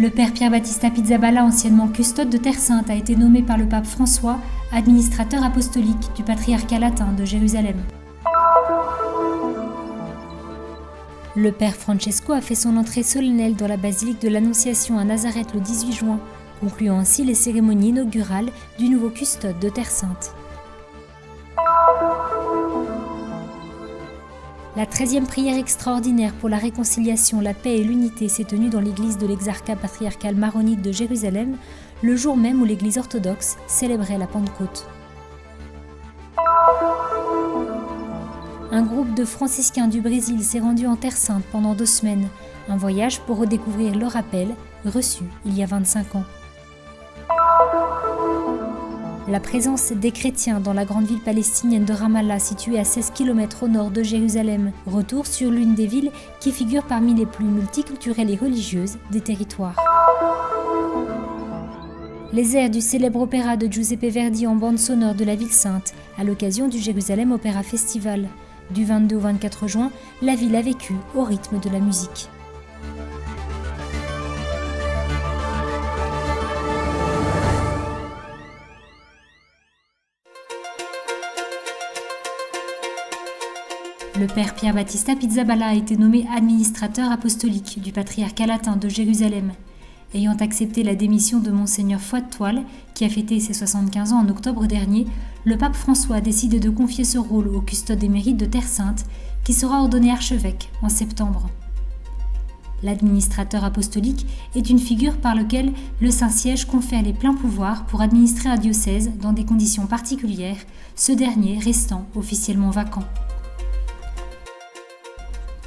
Le père Pierre-Battista Pizzaballa, anciennement custode de Terre Sainte, a été nommé par le pape François administrateur apostolique du patriarcat latin de Jérusalem. Le père Francesco a fait son entrée solennelle dans la basilique de l'Annonciation à Nazareth le 18 juin, concluant ainsi les cérémonies inaugurales du nouveau custode de Terre Sainte. La 13e prière extraordinaire pour la réconciliation, la paix et l'unité s'est tenue dans l'église de l'exarcat patriarcal maronite de Jérusalem, le jour même où l'église orthodoxe célébrait la Pentecôte. Un groupe de franciscains du Brésil s'est rendu en Terre Sainte pendant 2 semaines, un voyage pour redécouvrir leur appel, reçu il y a 25 ans. La présence des chrétiens dans la grande ville palestinienne de Ramallah, située à 16 km au nord de Jérusalem, retour sur l'une des villes qui figure parmi les plus multiculturelles et religieuses des territoires. Les airs du célèbre opéra de Giuseppe Verdi en bande sonore de la ville sainte, à l'occasion du Jérusalem Opéra Festival. Du 22 au 24 juin, la ville a vécu au rythme de la musique. Le père Pierre-Battista Pizzaballa a été nommé administrateur apostolique du patriarcat latin de Jérusalem. Ayant accepté la démission de Monseigneur Fouad-Toile, qui a fêté ses 75 ans en octobre dernier, le pape François a décidé de confier ce rôle au custode émérite de Terre Sainte, qui sera ordonné archevêque en septembre. L'administrateur apostolique est une figure par laquelle le Saint-Siège confère les pleins pouvoirs pour administrer un diocèse dans des conditions particulières, ce dernier restant officiellement vacant.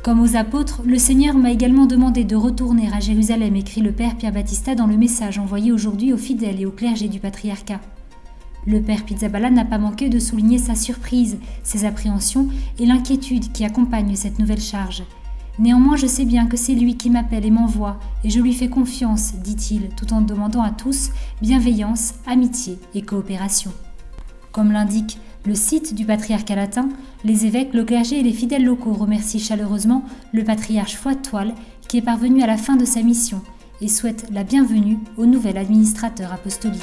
Comme aux apôtres, le Seigneur m'a également demandé de retourner à Jérusalem, écrit le père Pierre-Battista dans le message envoyé aujourd'hui aux fidèles et au clergé du patriarcat. Le père Pizzaballa n'a pas manqué de souligner sa surprise, ses appréhensions et l'inquiétude qui accompagnent cette nouvelle charge. Néanmoins, je sais bien que c'est lui qui m'appelle et m'envoie, et je lui fais confiance, dit-il, tout en demandant à tous bienveillance, amitié et coopération. Comme l'indique le site du patriarcat latin, les évêques, le clergé et les fidèles locaux remercient chaleureusement le patriarche Fouad-Toile qui est parvenu à la fin de sa mission et souhaitent la bienvenue au nouvel administrateur apostolique.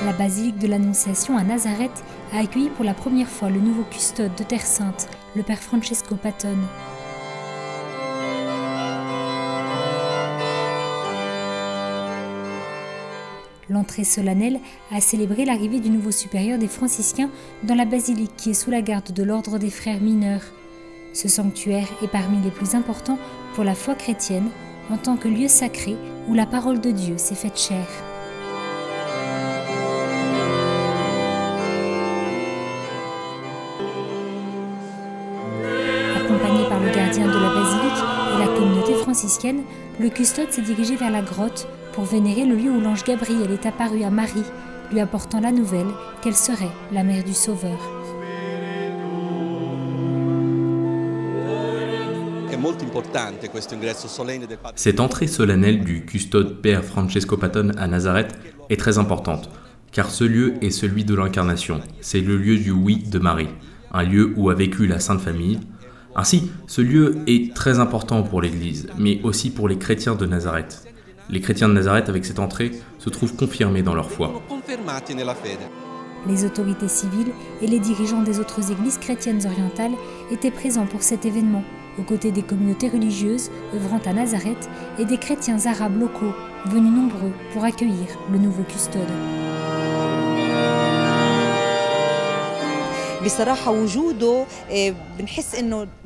La basilique de l'Annonciation à Nazareth a accueilli pour la première fois le nouveau custode de Terre Sainte, le père Francesco Patton. L'entrée solennelle a célébré l'arrivée du nouveau supérieur des franciscains dans la basilique qui est sous la garde de l'ordre des frères mineurs. Ce sanctuaire est parmi les plus importants pour la foi chrétienne en tant que lieu sacré où la parole de Dieu s'est faite chair. Accompagné par le gardien de la basilique et la communauté franciscaine, le custode s'est dirigé vers la grotte pour vénérer le lieu où l'ange Gabriel est apparu à Marie, lui apportant la nouvelle qu'elle serait la mère du Sauveur. Cette entrée solennelle du custode père Francesco Patton à Nazareth est très importante, car ce lieu est celui de l'incarnation, c'est le lieu du oui de Marie, un lieu où a vécu la Sainte Famille. Ainsi, ce lieu est très important pour l'Église, mais aussi pour les chrétiens de Nazareth. Les chrétiens de Nazareth, avec cette entrée, se trouvent confirmés dans leur foi. Les autorités civiles et les dirigeants des autres églises chrétiennes orientales étaient présents pour cet événement, aux côtés des communautés religieuses œuvrant à Nazareth et des chrétiens arabes locaux, venus nombreux pour accueillir le nouveau custode.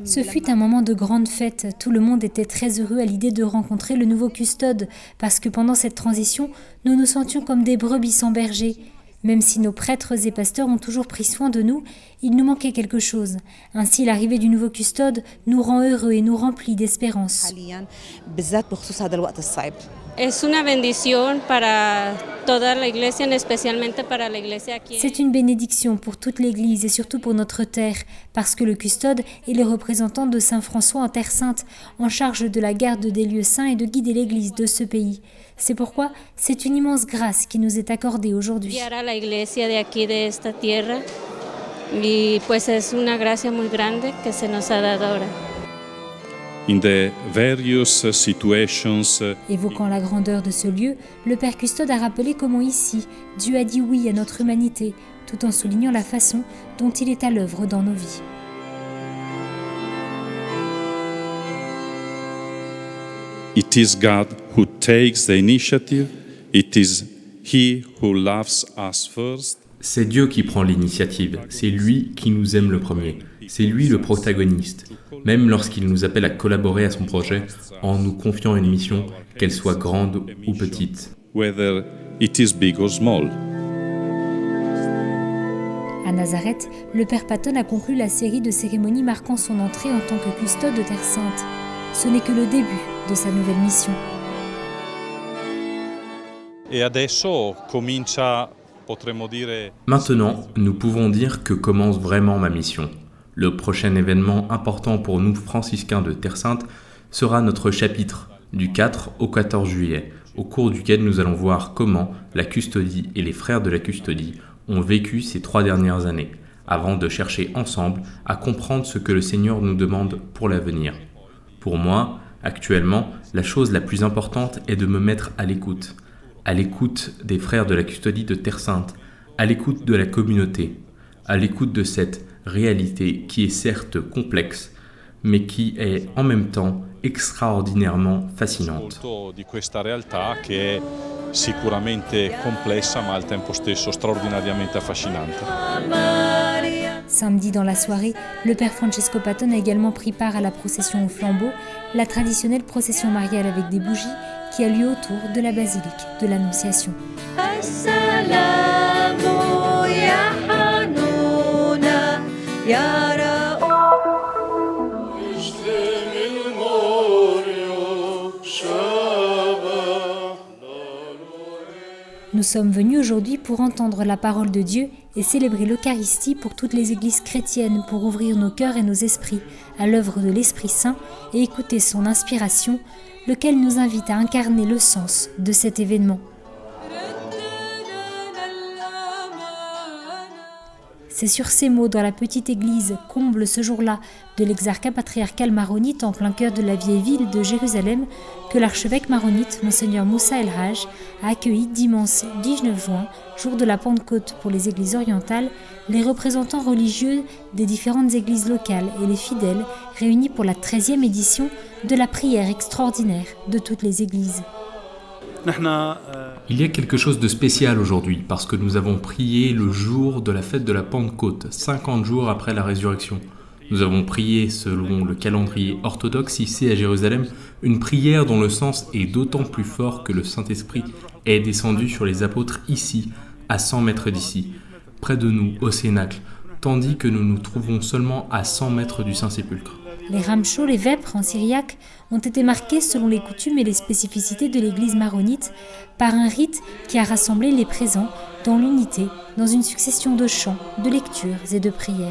Ce fut un moment de grande fête. Tout le monde était très heureux à l'idée de rencontrer le nouveau custode, parce que pendant cette transition, nous nous sentions comme des brebis sans berger. Même si nos prêtres et pasteurs ont toujours pris soin de nous, il nous manquait quelque chose. Ainsi, l'arrivée du nouveau custode nous rend heureux et nous remplit d'espérance. C'est une bénédiction pour toute l'Église et surtout pour notre terre, parce que le custode est le représentant de Saint François en Terre Sainte, en charge de la garde des lieux saints et de guider l'Église de ce pays. C'est pourquoi c'est une immense grâce qui nous est accordée aujourd'hui. Évoquant la grandeur de ce lieu, le Père Custode a rappelé comment ici, Dieu a dit oui à notre humanité, tout en soulignant la façon dont il est à l'œuvre dans nos vies. It is God who takes the initiative. It is He who loves us first. C'est Dieu qui prend l'initiative, c'est lui qui nous aime le premier, c'est lui le protagoniste, même lorsqu'il nous appelle à collaborer à son projet en nous confiant une mission, qu'elle soit grande ou petite. Whether it is big or small. À Nazareth, le Père Patton a conclu la série de cérémonies marquant son entrée en tant que custode de Terre Sainte. Ce n'est que le début de sa nouvelle mission. Et adesso comincia. Maintenant, nous pouvons dire que commence vraiment ma mission. Le prochain événement important pour nous franciscains de Terre Sainte sera notre chapitre du 4 au 14 juillet, au cours duquel nous allons voir comment la custodie et les frères de la custodie ont vécu ces 3 dernières années, avant de chercher ensemble à comprendre ce que le Seigneur nous demande pour l'avenir. Pour moi, actuellement, la chose la plus importante est de me mettre à l'écoute des frères de la custodie de Terre Sainte, à l'écoute de la communauté, à l'écoute de cette réalité qui est certes complexe, mais qui est en même temps extraordinairement fascinante. Samedi dans la soirée, le Père Francesco Patton a également pris part à la procession au flambeau, la traditionnelle procession mariale avec des bougies, qui a lieu autour de la basilique de l'Annonciation. Nous sommes venus aujourd'hui pour entendre la parole de Dieu et célébrer l'Eucharistie pour toutes les églises chrétiennes, pour ouvrir nos cœurs et nos esprits à l'œuvre de l'Esprit Saint et écouter son inspiration, lequel nous invite à incarner le sens de cet événement. C'est sur ces mots dans la petite église, comble ce jour-là de l'exarcat patriarcal maronite en plein cœur de la vieille ville de Jérusalem, que l'archevêque maronite, Monseigneur Moussa El Haj, a accueilli dimanche 19 juin, jour de la Pentecôte pour les églises orientales, les représentants religieux des différentes églises locales et les fidèles réunis pour la 13e édition de la prière extraordinaire de toutes les églises. Il y a quelque chose de spécial aujourd'hui parce que nous avons prié le jour de la fête de la Pentecôte, 50 jours après la résurrection. Nous avons prié selon le calendrier orthodoxe ici à Jérusalem, une prière dont le sens est d'autant plus fort que le Saint-Esprit est descendu sur les apôtres ici, à 100 mètres d'ici, près de nous, au Cénacle, tandis que nous nous trouvons seulement à 100 mètres du Saint-Sépulcre. Les ramchos, les vêpres en syriaque, ont été marqués selon les coutumes et les spécificités de l'église maronite par un rite qui a rassemblé les présents dans l'unité, dans une succession de chants, de lectures et de prières.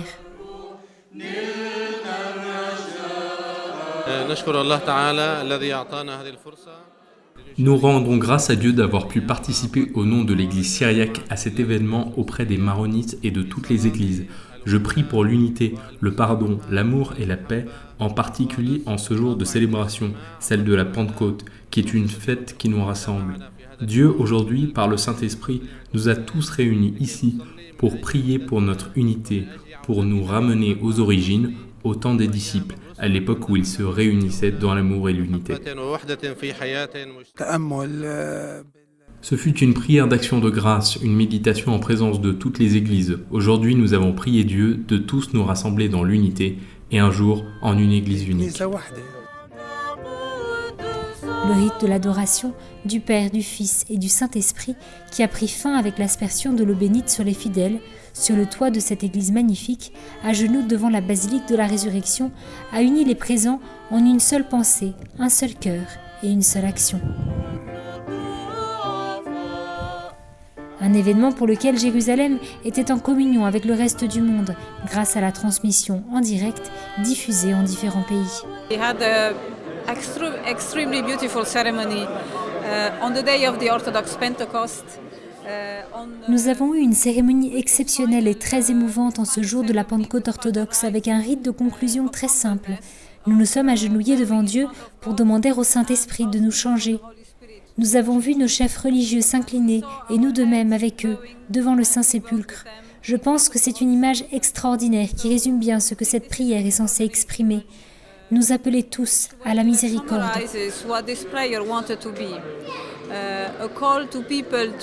Nous rendons grâce à Dieu d'avoir pu participer au nom de l'église syriaque à cet événement auprès des maronites et de toutes les églises. Je prie pour l'unité, le pardon, l'amour et la paix, en particulier en ce jour de célébration, celle de la Pentecôte, qui est une fête qui nous rassemble. Dieu, aujourd'hui, par le Saint-Esprit, nous a tous réunis ici pour prier pour notre unité, pour nous ramener aux origines, au temps des disciples, à l'époque où ils se réunissaient dans l'amour et l'unité. Ce fut une prière d'action de grâce, une méditation en présence de toutes les églises. Aujourd'hui, nous avons prié Dieu de tous nous rassembler dans l'unité et un jour en une église unique. Le rite de l'adoration du Père, du Fils et du Saint-Esprit, qui a pris fin avec l'aspersion de l'eau bénite sur les fidèles, sur le toit de cette église magnifique, à genoux devant la basilique de la Résurrection, a uni les présents en une seule pensée, un seul cœur et une seule action. Un événement pour lequel Jérusalem était en communion avec le reste du monde grâce à la transmission en direct diffusée en différents pays. We had an extremely beautiful ceremony on the day of the Orthodox Pentecost. Nous avons eu une cérémonie exceptionnelle et très émouvante en ce jour de la Pentecôte orthodoxe avec un rite de conclusion très simple. Nous nous sommes agenouillés devant Dieu pour demander au Saint-Esprit de nous changer. Nous avons vu nos chefs religieux s'incliner et nous de même avec eux devant le Saint-Sépulcre. Je pense que c'est une image extraordinaire qui résume bien ce que cette prière est censée exprimer. Nous appeler tous à la miséricorde. A call to people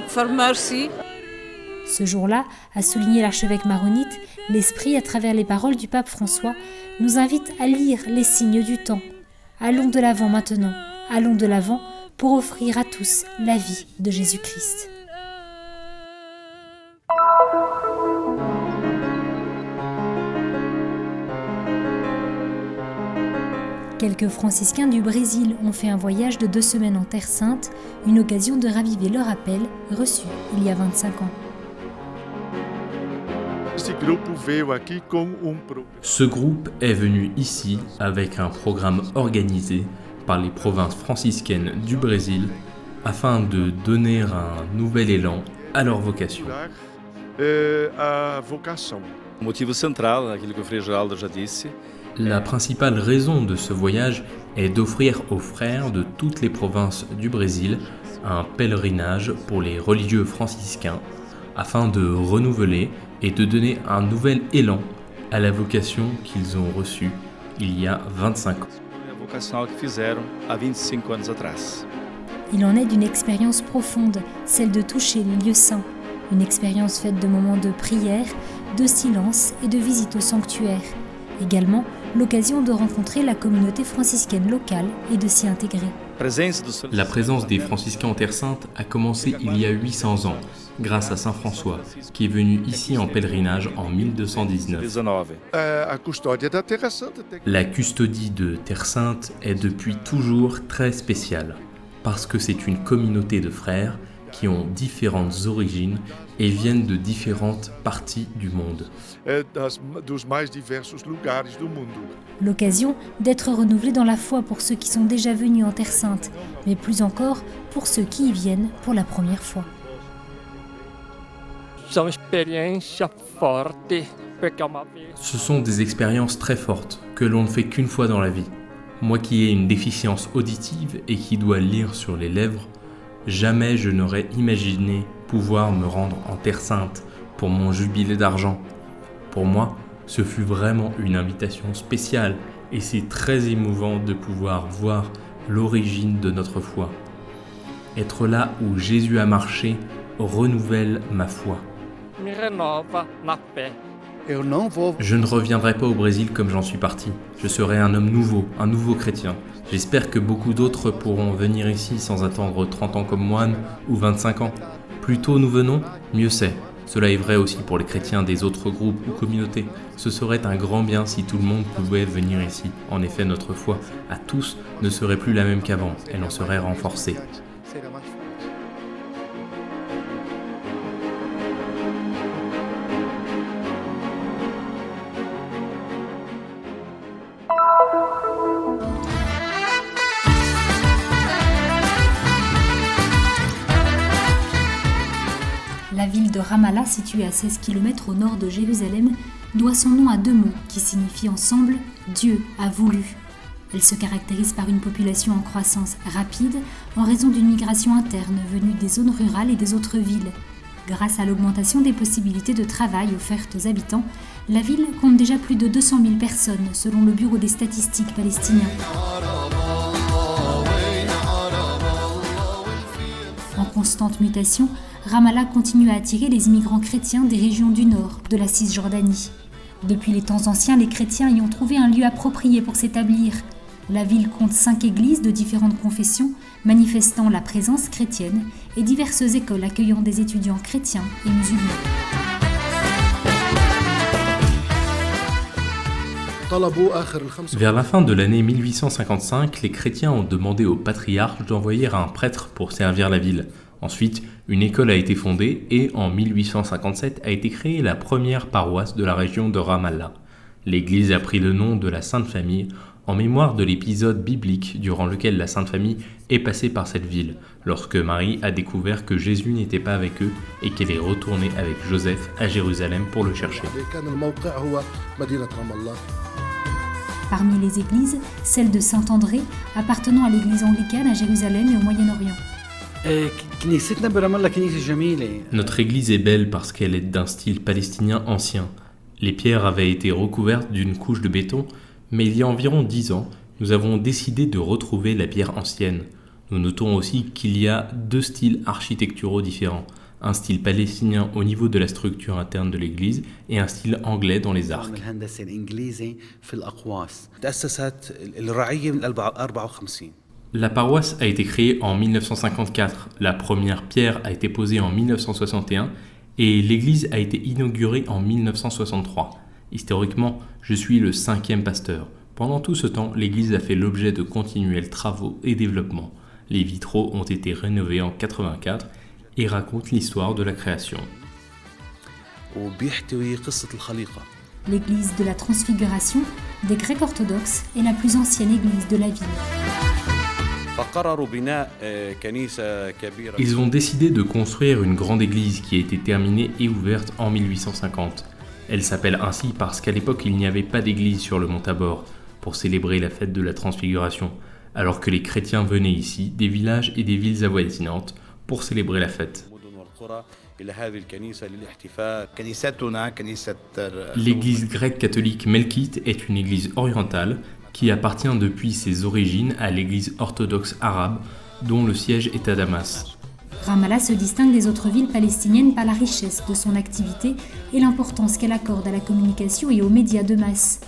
for mercy. Ce jour-là, a souligné l'archevêque maronite, l'Esprit, à travers les paroles du pape François, nous invite à lire les signes du temps. Allons de l'avant maintenant, allons de l'avant pour offrir à tous la vie de Jésus-Christ. Quelques franciscains du Brésil ont fait un voyage de 2 semaines en Terre Sainte, une occasion de raviver leur appel reçu il y a 25 ans. Ce groupe est venu ici avec un programme organisé par les provinces franciscaines du Brésil afin de donner un nouvel élan à leur vocation. O motivo central, aquilo que o Frei Geraldo já disse, La principale raison de ce voyage est d'offrir aux frères de toutes les provinces du Brésil un pèlerinage pour les religieux franciscains afin de renouveler et de donner un nouvel élan à la vocation qu'ils ont reçue il y a 25 ans. a vocacional que fizeram há 25 anos atrás. Il en est d'une expérience profonde, celle de toucher les lieux saints. Une expérience faite de moments de prière, de silence et de visite au sanctuaire. Également, l'occasion de rencontrer la communauté franciscaine locale et de s'y intégrer. La présence des franciscains en Terre Sainte a commencé il y a 800 ans, grâce à Saint François, qui est venu ici en pèlerinage en 1219. La custodie de Terre Sainte est depuis toujours très spéciale, parce que c'est une communauté de frères qui ont différentes origines et viennent de différentes parties du monde. L'occasion d'être renouvelé dans la foi pour ceux qui sont déjà venus en Terre Sainte, mais plus encore pour ceux qui y viennent pour la première fois. Ce sont des expériences très fortes que l'on ne fait qu'une fois dans la vie. Moi qui ai une déficience auditive et qui dois lire sur les lèvres, jamais je n'aurais imaginé pouvoir me rendre en Terre Sainte pour mon jubilé d'argent. Pour moi, ce fut vraiment une invitation spéciale et c'est très émouvant de pouvoir voir l'origine de notre foi. Être là où Jésus a marché renouvelle ma foi. Je ne reviendrai pas au Brésil comme j'en suis parti. Je serai un homme nouveau, un nouveau chrétien. J'espère que beaucoup d'autres pourront venir ici sans attendre 30 ans comme moine ou 25 ans. Plus tôt nous venons, mieux c'est. Cela est vrai aussi pour les chrétiens des autres groupes ou communautés. Ce serait un grand bien si tout le monde pouvait venir ici. En effet, notre foi à tous ne serait plus la même qu'avant. Elle en serait renforcée. La ville de Ramallah, située à 16 km au nord de Jérusalem, doit son nom à 2 mots qui signifient ensemble « Dieu a voulu ». Elle se caractérise par une population en croissance rapide en raison d'une migration interne venue des zones rurales et des autres villes. Grâce à l'augmentation des possibilités de travail offertes aux habitants, la ville compte déjà plus de 200 000 personnes selon le Bureau des statistiques palestinien. En constante mutation, Ramallah continue à attirer les immigrants chrétiens des régions du nord, de la Cisjordanie. Depuis les temps anciens, les chrétiens y ont trouvé un lieu approprié pour s'établir. La ville compte 5 églises de différentes confessions, manifestant la présence chrétienne, et diverses écoles accueillant des étudiants chrétiens et musulmans. Vers la fin de l'année 1855, les chrétiens ont demandé au patriarche d'envoyer un prêtre pour servir la ville. Ensuite, une école a été fondée et en 1857 a été créée la première paroisse de la région de Ramallah. L'église a pris le nom de la Sainte Famille en mémoire de l'épisode biblique durant lequel la Sainte Famille est passée par cette ville, lorsque Marie a découvert que Jésus n'était pas avec eux et qu'elle est retournée avec Joseph à Jérusalem pour le chercher. Parmi les églises, celle de Saint-André, appartenant à l'église anglicane à Jérusalem et au Moyen-Orient. Notre église est belle parce qu'elle est d'un style palestinien ancien. Les pierres avaient été recouvertes d'une couche de béton, mais il y a environ 10 ans, nous avons décidé de retrouver la pierre ancienne. Nous notons aussi qu'il y a 2 styles architecturaux différents, un style palestinien au niveau de la structure interne de l'église et un style anglais dans les arcs. La paroisse a été créée en 1954, la première pierre a été posée en 1961 et l'église a été inaugurée en 1963. Historiquement, je suis le 5e pasteur. Pendant tout ce temps, l'église a fait l'objet de continuels travaux et développements. Les vitraux ont été rénovés en 1984 et racontent l'histoire de la création. L'église de la Transfiguration des Grecs orthodoxes est la plus ancienne église de la ville. Ils ont décidé de construire une grande église qui a été terminée et ouverte en 1850. Elle s'appelle ainsi parce qu'à l'époque il n'y avait pas d'église sur le mont Tabor pour célébrer la fête de la Transfiguration, alors que les chrétiens venaient ici des villages et des villes avoisinantes pour célébrer la fête. L'église grecque catholique melkite est une église orientale qui appartient depuis ses origines à l'église orthodoxe arabe dont le siège est à Damas. Ramallah se distingue des autres villes palestiniennes par la richesse de son activité et l'importance qu'elle accorde à la communication et aux médias de masse.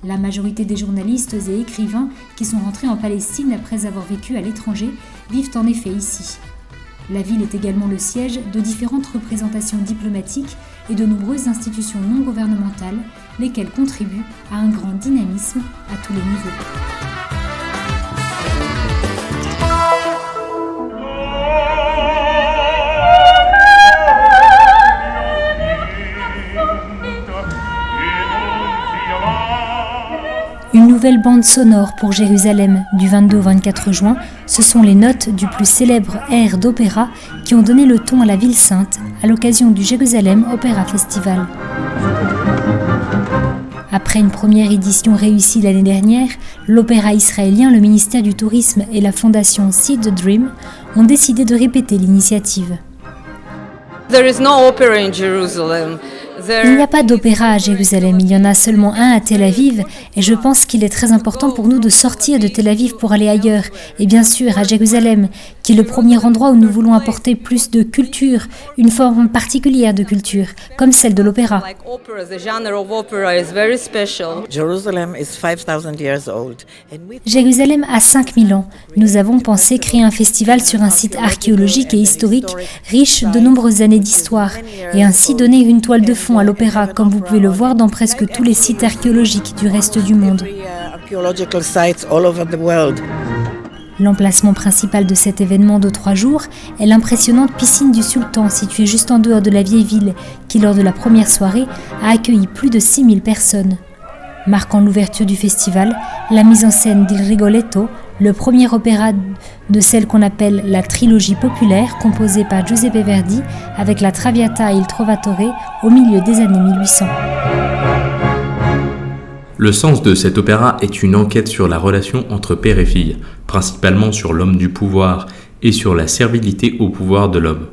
La majorité des journalistes et écrivains qui sont rentrés en Palestine après avoir vécu à l'étranger vivent en effet ici. La ville est également le siège de différentes représentations diplomatiques et de nombreuses institutions non gouvernementales, lesquelles contribuent à un grand dynamisme à tous les niveaux. Une nouvelle bande sonore pour Jérusalem du 22 au 24 juin, ce sont les notes du plus célèbre air d'opéra qui ont donné le ton à la ville sainte à l'occasion du Jérusalem Opera Festival. Après une première édition réussie l'année dernière, l'opéra israélien, le ministère du Tourisme et la fondation Seed the Dream ont décidé de répéter l'initiative. There is no opera in Jerusalem. Il n'y a pas d'opéra à Jérusalem, il y en a seulement un à Tel Aviv et je pense qu'il est très important pour nous de sortir de Tel Aviv pour aller ailleurs et bien sûr à Jérusalem, qui est le premier endroit où nous voulons apporter plus de culture, une forme particulière de culture, comme celle de l'opéra. Jérusalem a 5000 ans. Nous avons pensé créer un festival sur un site archéologique et historique riche de nombreuses années d'histoire et ainsi donner une toile de fond à l'opéra, comme vous pouvez le voir dans presque tous les sites archéologiques du reste du monde. L'emplacement principal de cet événement de 3 jours est l'impressionnante piscine du Sultan, située juste en dehors de la vieille ville, qui lors de la première soirée a accueilli plus de 6000 personnes. Marquant l'ouverture du festival, la mise en scène d'Il Rigoletto, le premier opéra de celle qu'on appelle la trilogie populaire, composée par Giuseppe Verdi, avec la Traviata et il Trovatore au milieu des années 1800. Le sens de cet opéra est une enquête sur la relation entre père et fille, principalement sur l'homme du pouvoir et sur la servilité au pouvoir de l'homme.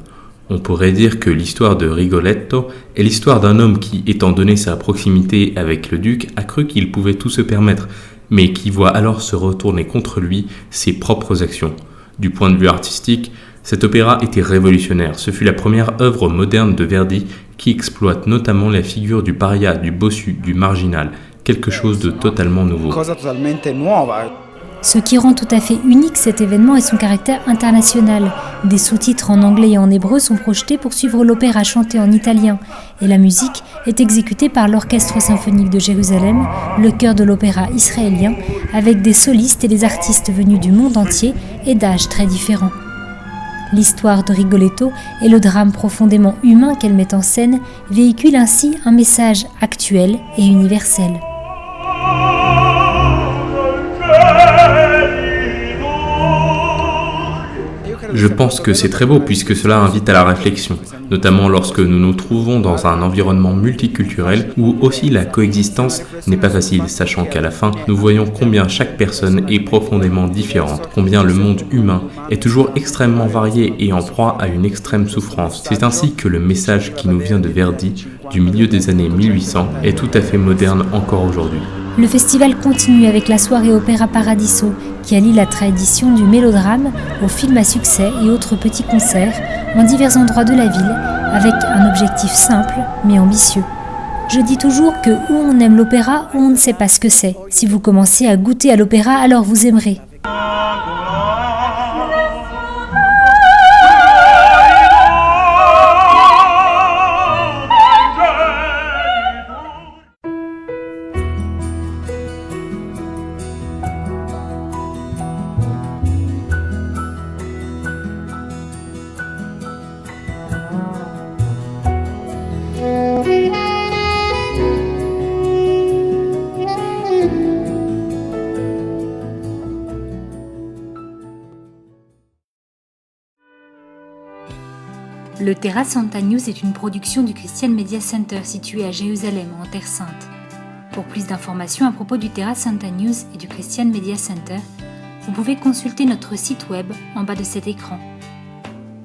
On pourrait dire que l'histoire de Rigoletto est l'histoire d'un homme qui, étant donné sa proximité avec le duc, a cru qu'il pouvait tout se permettre, mais qui voit alors se retourner contre lui ses propres actions. Du point de vue artistique, cet opéra était révolutionnaire. Ce fut la première œuvre moderne de Verdi qui exploite notamment la figure du paria, du bossu, du marginal, quelque chose de totalement nouveau. Ce qui rend tout à fait unique cet événement est son caractère international. Des sous-titres en anglais et en hébreu sont projetés pour suivre l'opéra chanté en italien. Et la musique est exécutée par l'Orchestre symphonique de Jérusalem, le chœur de l'opéra israélien, avec des solistes et des artistes venus du monde entier et d'âges très différents. L'histoire de Rigoletto et le drame profondément humain qu'elle met en scène véhiculent ainsi un message actuel et universel. Je pense que c'est très beau puisque cela invite à la réflexion, notamment lorsque nous nous trouvons dans un environnement multiculturel où aussi la coexistence n'est pas facile, sachant qu'à la fin, nous voyons combien chaque personne est profondément différente, combien le monde humain est toujours extrêmement varié et en proie à une extrême souffrance. C'est ainsi que le message qui nous vient de Verdi, du milieu des années 1800, est tout à fait moderne encore aujourd'hui. Le festival continue avec la soirée Opéra Paradiso, qui allie la tradition du mélodrame au film à succès et autres petits concerts en divers endroits de la ville, avec un objectif simple mais ambitieux. Je dis toujours que où on aime l'opéra, où on ne sait pas ce que c'est. Si vous commencez à goûter à l'opéra, alors vous aimerez. Le Terra Santa News est une production du Christian Media Center situé à Jérusalem, en Terre Sainte. Pour plus d'informations à propos du Terra Santa News et du Christian Media Center, vous pouvez consulter notre site web en bas de cet écran.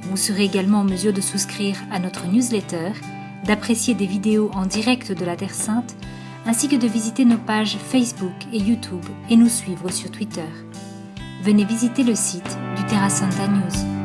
Vous serez également en mesure de souscrire à notre newsletter, d'apprécier des vidéos en direct de la Terre Sainte, ainsi que de visiter nos pages Facebook et YouTube et nous suivre sur Twitter. Venez visiter le site du Terra Santa News.